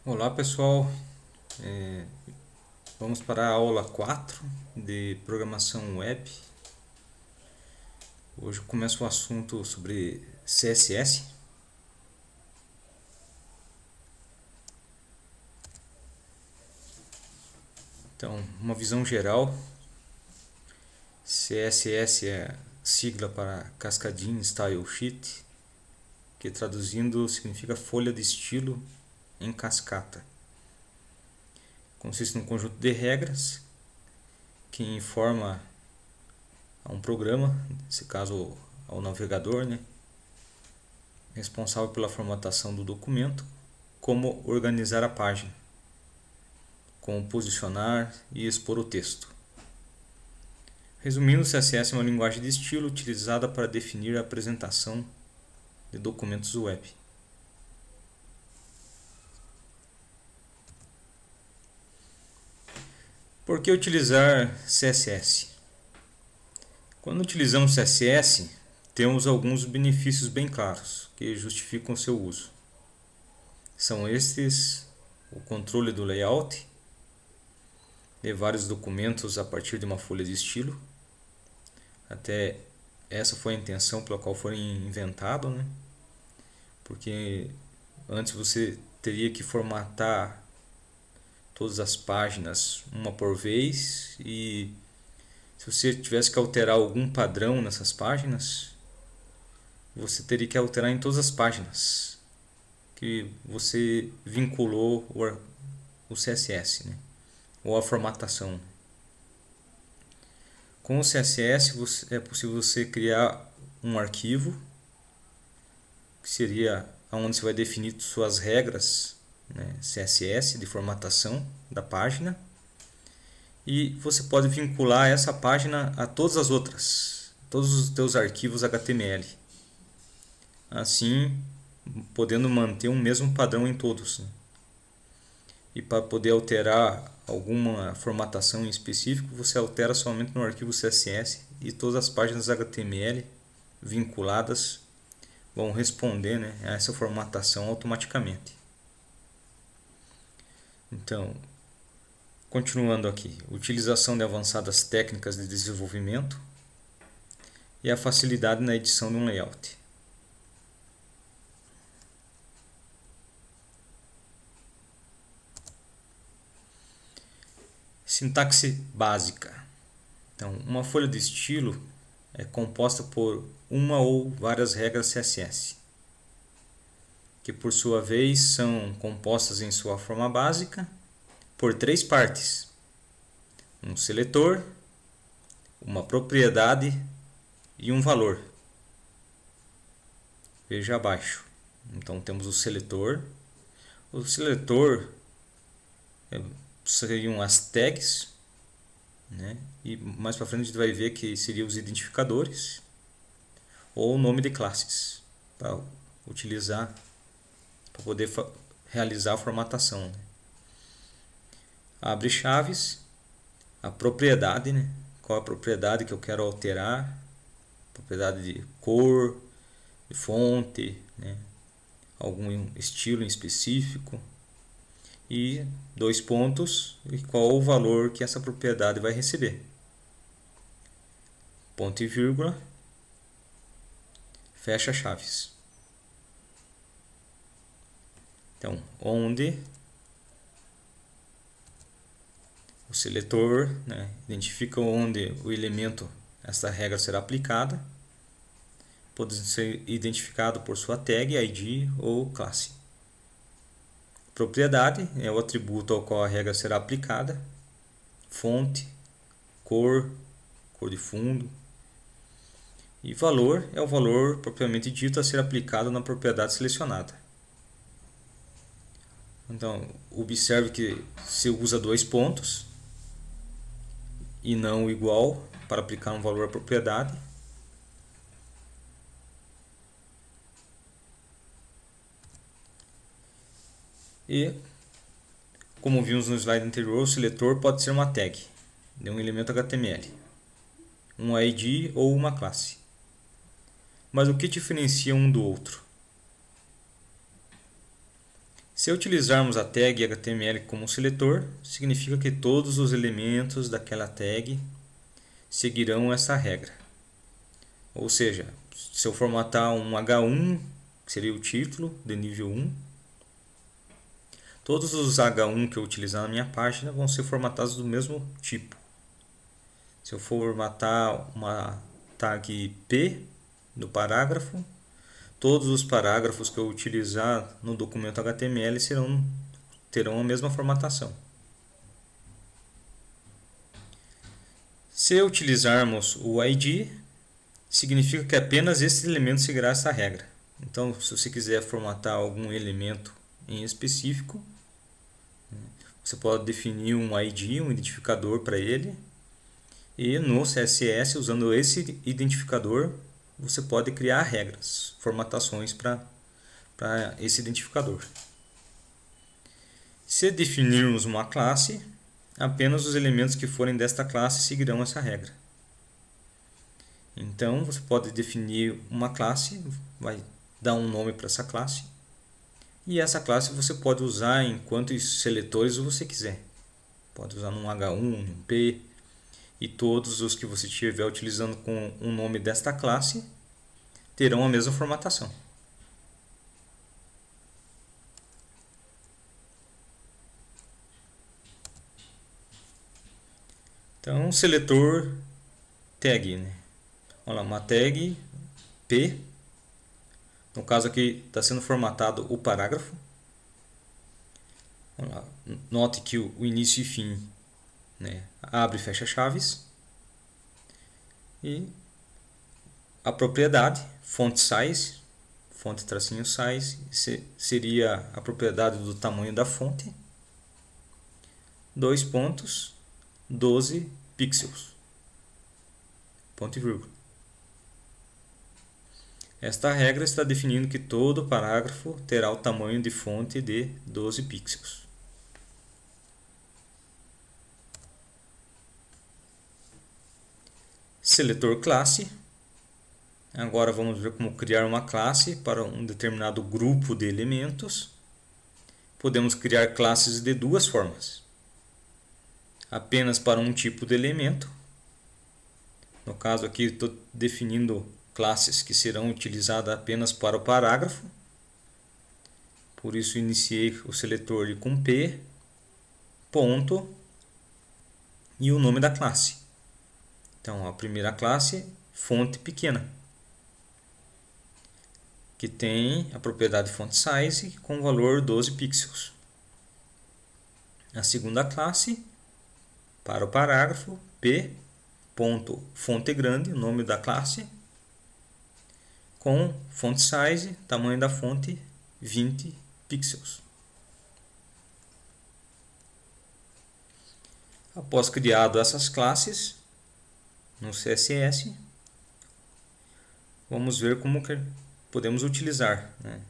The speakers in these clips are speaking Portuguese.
Olá pessoal, É, vamos para a aula 4 de programação web. Hoje eu começo o assunto sobre CSS. Então, uma visão geral, CSS é sigla para Cascading Style Sheet, que traduzindo significa folha de estilo em cascata. Consiste num conjunto de regras que informa a um programa, nesse caso ao navegador, responsável pela formatação do documento, como organizar a página, como posicionar e expor o texto. Resumindo, o CSS é uma linguagem de estilo utilizada para definir a apresentação de documentos web. Por que utilizar CSS? Quando utilizamos CSS, temos alguns benefícios bem claros que justificam seu uso. São estes: o controle do layout de vários documentos a partir de uma folha de estilo. Até essa foi a intenção pela qual foi inventado, Porque antes você teria que formatar todas as páginas uma por vez, e se você tivesse que alterar algum padrão nessas páginas, você teria que alterar em todas as páginas que você vinculou o CSS, ou a formatação. Com o CSS é possível você criar um arquivo, que seria onde você vai definir suas regras, CSS de formatação da página, e você pode vincular essa página a todas as outras, todos os teus arquivos HTML, assim podendo manter um mesmo padrão em todos. E para poder alterar alguma formatação em específico, você altera somente no arquivo CSS, e todas as páginas HTML vinculadas vão responder, a essa formatação automaticamente. Então, continuando aqui, utilização de avançadas técnicas de desenvolvimento e a facilidade na edição de um layout. Sintaxe básica. Então, uma folha de estilo é composta por uma ou várias regras CSS, que por sua vez são compostas em sua forma básica por três partes: um seletor, uma propriedade e um valor. Veja abaixo. Então temos o seletor. O seletor seriam as tags, e mais para frente a gente vai ver que seriam os identificadores ou o nome de classes para utilizar, para poder realizar a formatação. Abre chaves, a propriedade, qual a propriedade que eu quero alterar, propriedade de cor, de fonte, algum estilo em específico, e dois pontos, e qual o valor que essa propriedade vai receber. Ponto e vírgula, fecha chaves. Então, onde o seletor identifica onde o elemento, essa regra será aplicada, pode ser identificado por sua tag, ID ou classe. Propriedade é o atributo ao qual a regra será aplicada. Fonte, cor de fundo. E valor é o valor propriamente dito a ser aplicado na propriedade selecionada. Então, observe que se usa dois pontos e não o igual para aplicar um valor à propriedade. E, como vimos no slide anterior, o seletor pode ser uma tag de um elemento HTML, um ID ou uma classe. Mas o que diferencia um do outro? Se utilizarmos a tag HTML como seletor, significa que todos os elementos daquela tag seguirão essa regra. Ou seja, se eu formatar um H1, que seria o título de nível 1, todos os H1 que eu utilizar na minha página vão ser formatados do mesmo tipo. Se eu formatar uma tag P do parágrafo, todos os parágrafos que eu utilizar no documento HTML terão a mesma formatação. Se utilizarmos o ID, significa que apenas esse elemento seguirá essa regra. Então, se você quiser formatar algum elemento em específico, você pode definir um ID, um identificador para ele, e no CSS, usando esse identificador, você pode criar regras, formatações para esse identificador. Se definirmos uma classe, apenas os elementos que forem desta classe seguirão essa regra. Então, você pode definir uma classe, vai dar um nome para essa classe, e essa classe você pode usar em quantos seletores você quiser. Pode usar num H1, num P, e todos os que você estiver utilizando com o nome desta classe terão a mesma formatação. Então, seletor tag, né? Olha lá, uma tag P. No caso aqui está sendo formatado o parágrafo. Olha lá, note que o início e fim, né, abre e fecha chaves. E a propriedade, font size, fonte tracinho size, seria a propriedade do tamanho da fonte. 2 pontos, 12 pixels. Ponto e vírgula. Esta regra está definindo que todo parágrafo terá o tamanho de fonte de 12 pixels. Seletor classe. Agora vamos ver como criar uma classe para um determinado grupo de elementos. Podemos criar classes de duas formas. Apenas para um tipo de elemento. No caso aqui estou definindo classes que serão utilizadas apenas para o parágrafo. Por isso iniciei o seletor com P, ponto, e o nome da classe. Então a primeira classe, fonte pequena, que tem a propriedade font size com valor 12 pixels. A segunda classe, para o parágrafo, P, ponto, fonte grande, o nome da classe, com font size, tamanho da fonte, 20 pixels. Após criado essas classes no CSS, vamos ver como que podemos utilizar, né?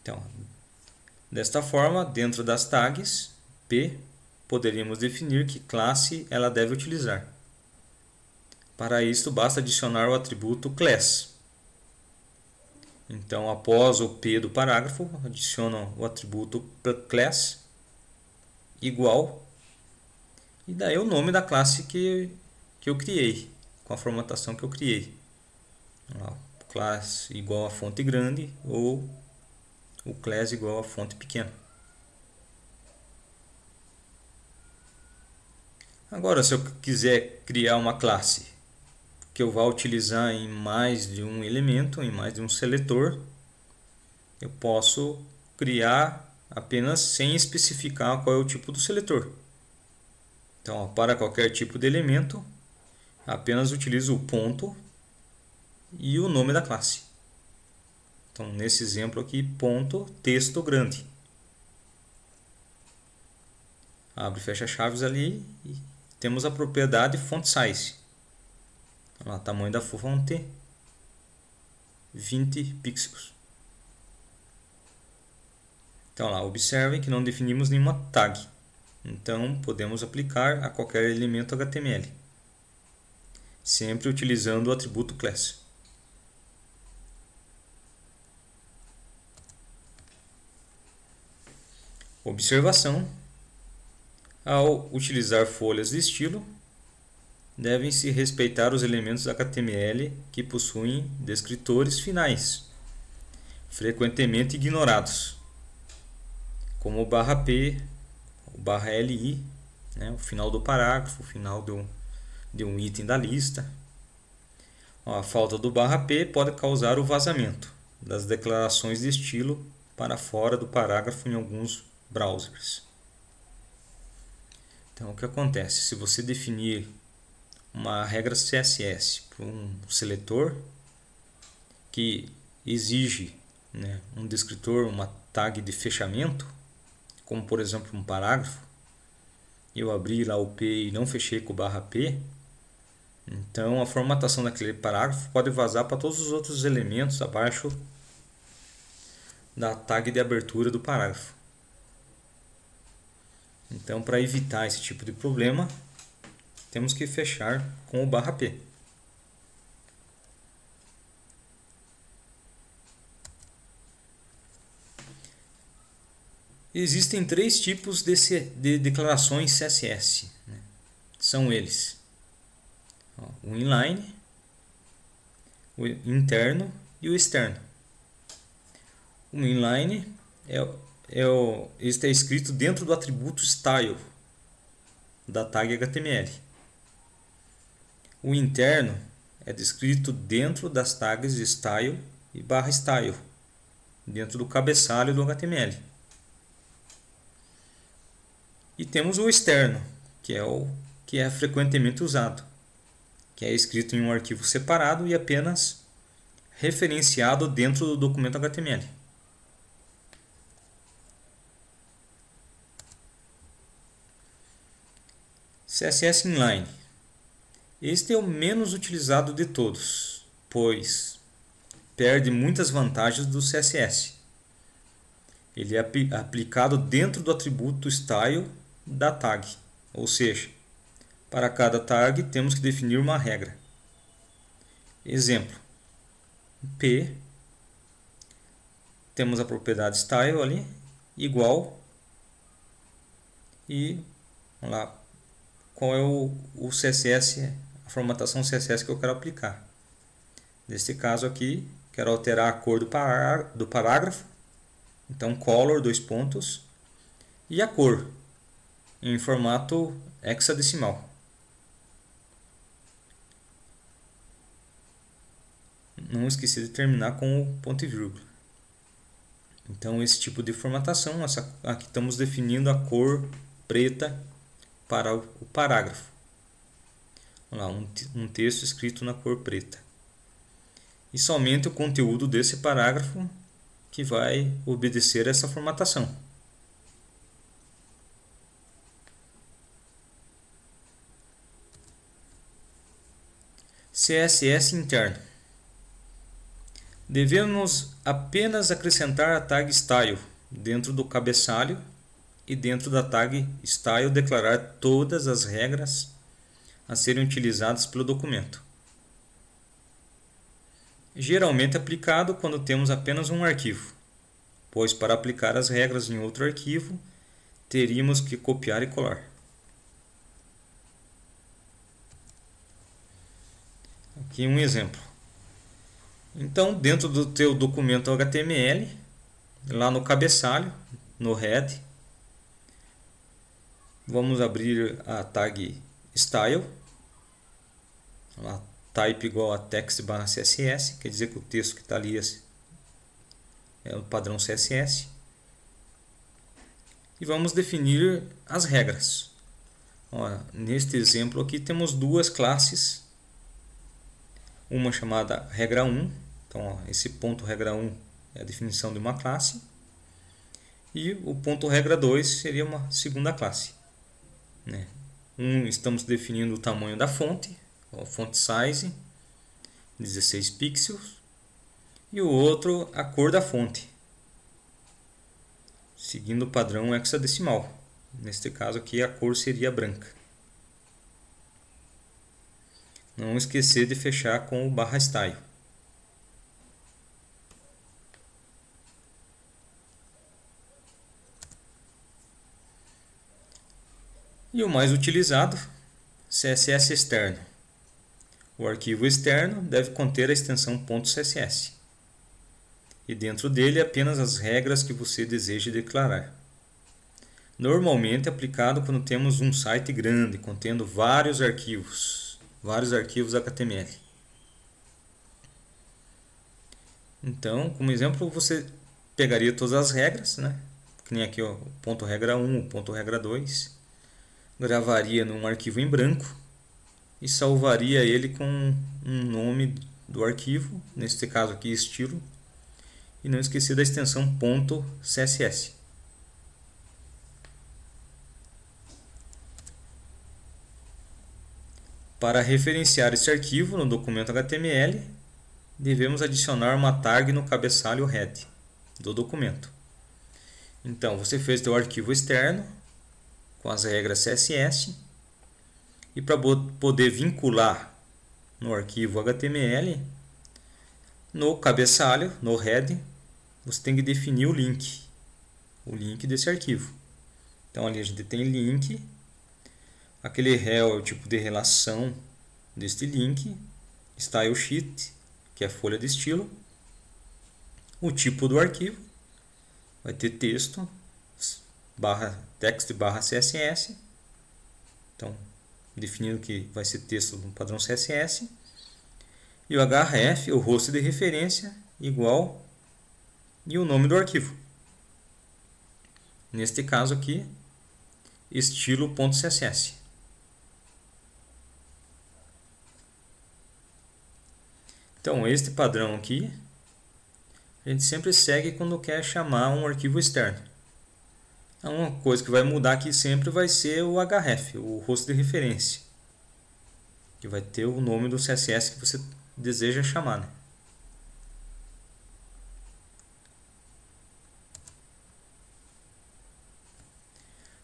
Então, desta forma, dentro das tags P, poderíamos definir que classe ela deve utilizar. Para isso, basta adicionar o atributo class. Então, após o P do parágrafo, adiciono o atributo class igual, e daí o nome da classe que eu criei, com a formatação que eu criei. Class igual a fonte grande ou o class igual a fonte pequena. Agora, se eu quiser criar uma classe que eu vá utilizar em mais de um elemento, em mais de um seletor, eu posso criar apenas sem especificar qual é o tipo do seletor. Então, para qualquer tipo de elemento, apenas utilizo o ponto e o nome da classe. Então, nesse exemplo aqui, ponto, texto grande. Abre e fecha chaves ali e temos a propriedade font size. Então, lá, tamanho da fonte, 20 pixels. Então, lá, observem que não definimos nenhuma tag. Então, podemos aplicar a qualquer elemento HTML, sempre utilizando o atributo class. Observação: ao utilizar folhas de estilo, devem-se respeitar os elementos HTML que possuem descritores finais, frequentemente ignorados, como o "-p", o "-li", né, o final do parágrafo, o final de um item da lista. A falta do "-p" pode causar o vazamento das declarações de estilo para fora do parágrafo em alguns browsers. Então, o que acontece? Se você definir uma regra CSS para um seletor que exige, né, um descritor, uma tag de fechamento, como por exemplo um parágrafo, eu abri lá o P e não fechei com o "-p", então a formatação daquele parágrafo pode vazar para todos os outros elementos abaixo da tag de abertura do parágrafo. Então, para evitar esse tipo de problema, temos que fechar com o "-p". Existem três tipos de declarações CSS, né? São eles: o inline, o interno e o externo. O inline está escrito dentro do atributo style da tag HTML. O interno é descrito dentro das tags de style e /style, dentro do cabeçalho do HTML. E temos o externo, que é o que é frequentemente usado, que é escrito em um arquivo separado e apenas referenciado dentro do documento HTML. CSS Inline. Este é o menos utilizado de todos, pois perde muitas vantagens do CSS. Ele é aplicado dentro do atributo style da tag, ou seja, para cada tag temos que definir uma regra. Exemplo: P, temos a propriedade style ali, igual, e vamos lá, qual é o CSS, a formatação CSS que eu quero aplicar. Neste caso aqui, quero alterar a cor do parágrafo, então color, dois pontos, e a cor em formato hexadecimal. Não esqueci de terminar com o ponto e vírgula. Então, esse tipo de formatação, aqui estamos definindo a cor preta para o parágrafo. Vamos lá, um texto escrito na cor preta. E somente o conteúdo desse parágrafo que vai obedecer a essa formatação. CSS interno. Devemos apenas acrescentar a tag style dentro do cabeçalho e dentro da tag style declarar todas as regras a serem utilizadas pelo documento. Geralmente aplicado quando temos apenas um arquivo, pois para aplicar as regras em outro arquivo teríamos que copiar e colar. Aqui um exemplo. Então, dentro do teu documento HTML, lá no cabeçalho, no head, vamos abrir a tag style, lá, type igual a text/css, quer dizer que o texto que está ali é o padrão CSS. E vamos definir as regras. Neste exemplo aqui temos duas classes, uma chamada regra 1, então esse ponto regra 1 é a definição de uma classe, e o ponto regra 2 seria uma segunda classe, né? Estamos definindo o tamanho da fonte, o font size, 16 pixels, e o outro a cor da fonte, seguindo o padrão hexadecimal. Neste caso aqui a cor seria branca. Não esquecer de fechar com o /style. E o mais utilizado, CSS externo. O arquivo externo deve conter a extensão .css. E dentro dele apenas as regras que você deseja declarar. Normalmente é aplicado quando temos um site grande, contendo vários arquivos HTML. Então, como exemplo, você pegaria todas as regras, né? Que nem aqui, ó, o ponto regra 1, o ponto regra 2, gravaria num arquivo em branco e salvaria ele com um nome do arquivo, neste caso aqui estilo, e não esquecer da extensão .css. Para referenciar esse arquivo no documento HTML, devemos adicionar uma tag no cabeçalho head do documento. Então, você fez seu arquivo externo com as regras CSS e para poder vincular no arquivo HTML, no cabeçalho, no head, você tem que definir o link desse arquivo. Então, ali a gente tem link, aquele rel é o tipo de relação deste link, style sheet, que é a folha de estilo, o tipo do arquivo, vai ter texto, text barra CSS, então definindo que vai ser texto no padrão CSS, e o href, o host de referência, igual, e o nome do arquivo. Neste caso aqui, estilo.css. Então, este padrão aqui, a gente sempre segue quando quer chamar um arquivo externo. Uma coisa que vai mudar aqui sempre vai ser o href, o host de referência, que vai ter o nome do CSS que você deseja chamar, né?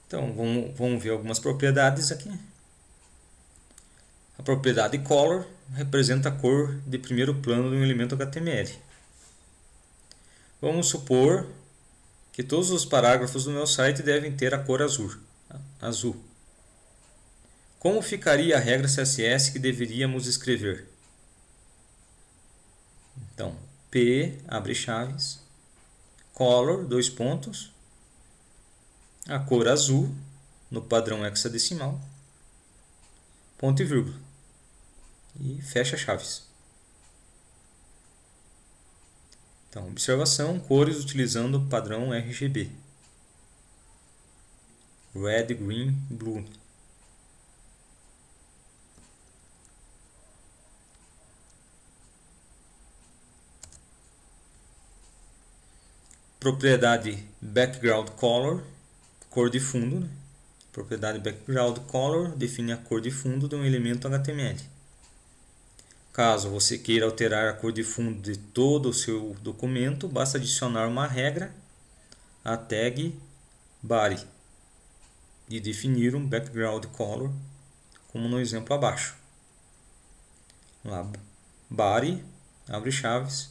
Então, vamos ver algumas propriedades aqui. A propriedade color representa a cor de primeiro plano de um elemento HTML. Vamos supor que todos os parágrafos do meu site devem ter a cor azul. Como ficaria a regra CSS que deveríamos escrever? Então, P, abre chaves, color, dois pontos, a cor azul, no padrão hexadecimal, ponto e vírgula, e fecha chaves. Então, observação, cores utilizando o padrão RGB, Red, Green, Blue. Propriedade Background Color, cor de fundo, né? Propriedade Background Color define a cor de fundo de um elemento HTML. Caso você queira alterar a cor de fundo de todo o seu documento, basta adicionar uma regra, a tag body, e definir um background color, como no exemplo abaixo. Lá, body, abre chaves,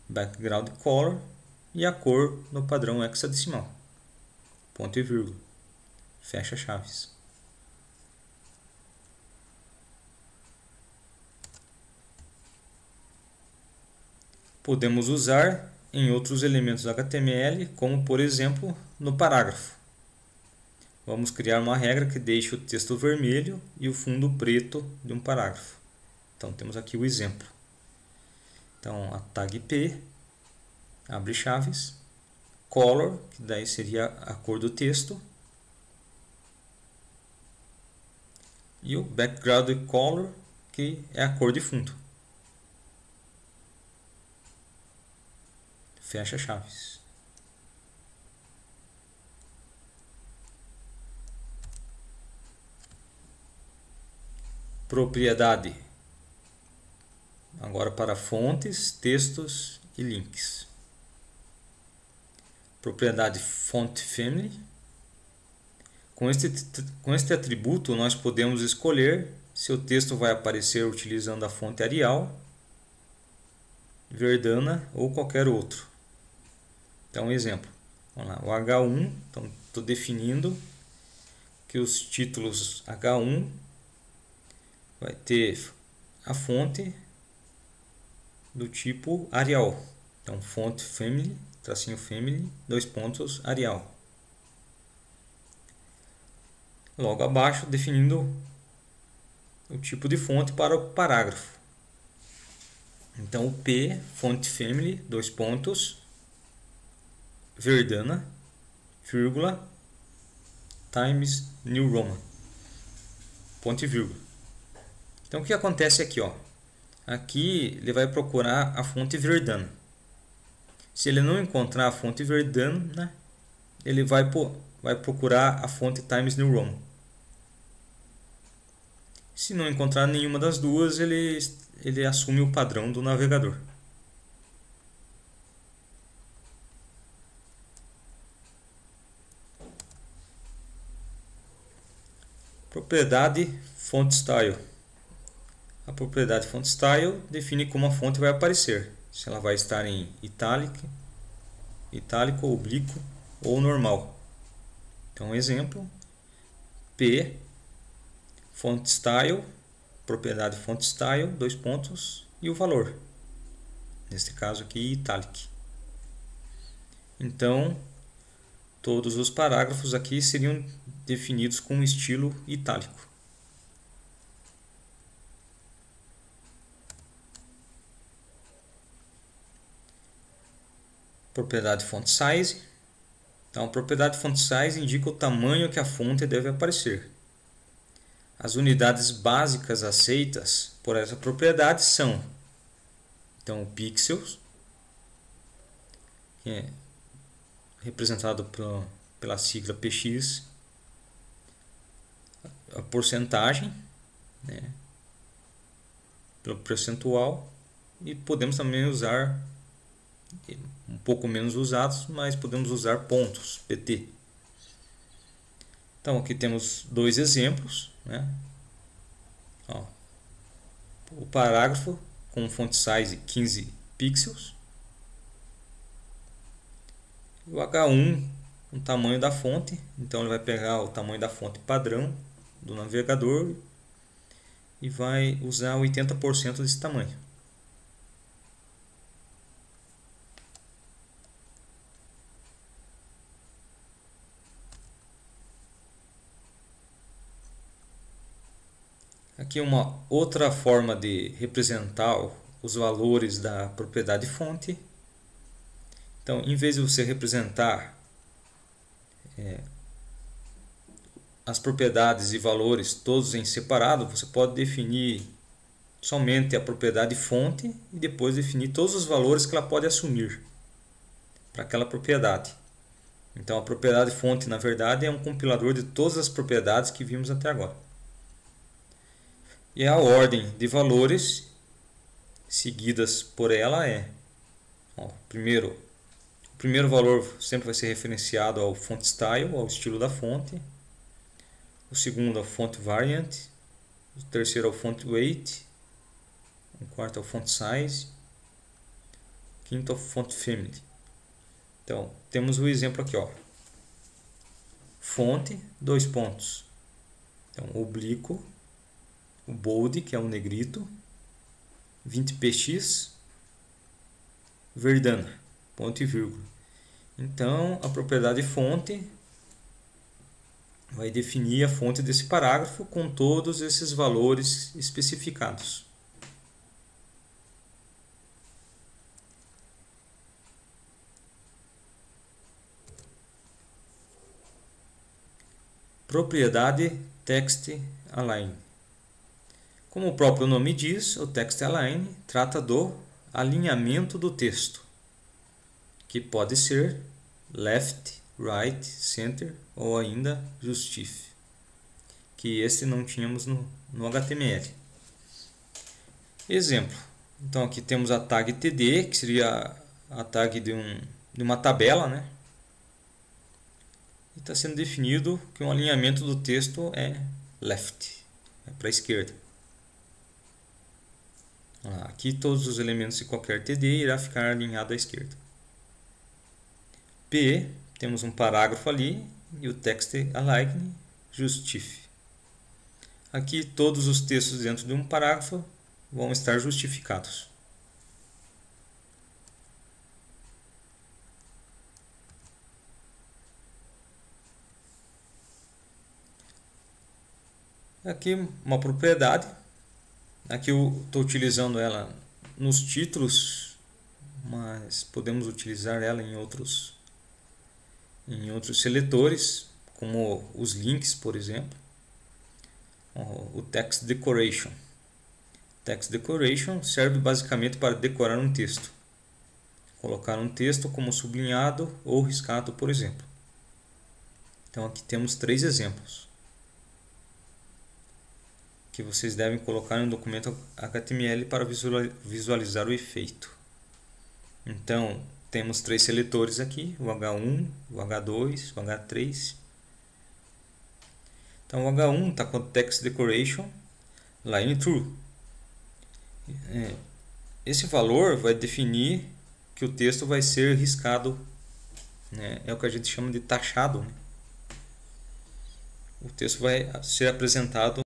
background color e a cor no padrão hexadecimal, ponto e vírgula, fecha chaves. Podemos usar em outros elementos HTML, como por exemplo no parágrafo. Vamos criar uma regra que deixe o texto vermelho e o fundo preto de um parágrafo. Então temos aqui o exemplo. Então a tag P, abre chaves, color, que daí seria a cor do texto, e o background color, que é a cor de fundo. Fecha chaves. Propriedade. Agora para fontes, textos e links. Propriedade Font Family. Com este atributo, nós podemos escolher se o texto vai aparecer utilizando a fonte Arial, Verdana ou qualquer outro. Então, um exemplo. Vamos lá, o H1, então estou definindo que os títulos H1 vai ter a fonte do tipo Arial. Então, font family, tracinho family, Arial. Logo abaixo, definindo o tipo de fonte para o parágrafo. Então, o P, font family, Verdana, vírgula, Times New Roman, ponto e vírgula. Então, o que acontece aqui, ó? Aqui ele vai procurar a fonte Verdana. Se ele não encontrar a fonte Verdana, ele vai procurar a fonte Times New Roman. Se não encontrar nenhuma das duas, ele assume o padrão do navegador. Propriedade Font Style. A propriedade Font Style define como a fonte vai aparecer. Se ela vai estar em itálico, oblíquo ou normal. Então, exemplo, P, Font Style, propriedade Font Style, e o valor. Neste caso aqui, italic. Então, todos os parágrafos aqui seriam definidos com estilo itálico. Propriedade Font Size. Então, a propriedade Font Size indica o tamanho que a fonte deve aparecer. As unidades básicas aceitas por essa propriedade são, então, pixels, que é representado pela sigla px, a porcentagem, né, pelo percentual, e podemos também usar, um pouco menos usados, mas podemos usar pontos, pt. Então, aqui temos dois exemplos, né? Ó, o parágrafo com font size 15 pixels, o H1, o tamanho da fonte. Então, ele vai pegar o tamanho da fonte padrão do navegador e vai usar 80% desse tamanho. Aqui uma outra forma de representar os valores da propriedade fonte. Então, em vez de você representar as propriedades e valores todos em separado, você pode definir somente a propriedade fonte e depois definir todos os valores que ela pode assumir para aquela propriedade. Então, a propriedade fonte, na verdade, é um compilador de todas as propriedades que vimos até agora. E a ordem de valores seguidas por ela é, ó, o primeiro valor sempre vai ser referenciado ao font style, ao estilo da fonte. O segundo ao font variant, o terceiro ao font weight, o quarto ao font size, o quinto ao font family. Então, temos o exemplo aqui, ó. Fonte, Então, oblíquo, o bold, que é o negrito, 20px, Verdana, ponto e vírgula. Então, a propriedade fonte vai definir a fonte desse parágrafo com todos esses valores especificados. Propriedade Text Align. Como o próprio nome diz, o Text Align trata do alinhamento do texto, que pode ser left, right, center ou ainda justif, que esse não tínhamos no HTML. Exemplo. Então aqui temos a tag td, que seria a tag de uma tabela, né? E está sendo definido que o alinhamento do texto é left, é para a esquerda. Aqui todos os elementos de qualquer TD irá ficar alinhado à esquerda. P, temos um parágrafo ali e o text align Justif. Aqui todos os textos dentro de um parágrafo vão estar justificados. Aqui uma propriedade. Aqui eu estou utilizando ela nos títulos, mas podemos utilizar ela em outros seletores, como os links, por exemplo. O text decoration. Text decoration serve basicamente para decorar um texto. Colocar um texto como sublinhado ou riscado, por exemplo. Então aqui temos 3 exemplos que vocês devem colocar no documento HTML para visualizar o efeito. Então temos 3 seletores aqui, o H1, o H2, o H3. Então o H1 está com text decoration line true. Esse valor vai definir que o texto vai ser riscado, né? É o que a gente chama de taxado, né? O texto vai ser apresentado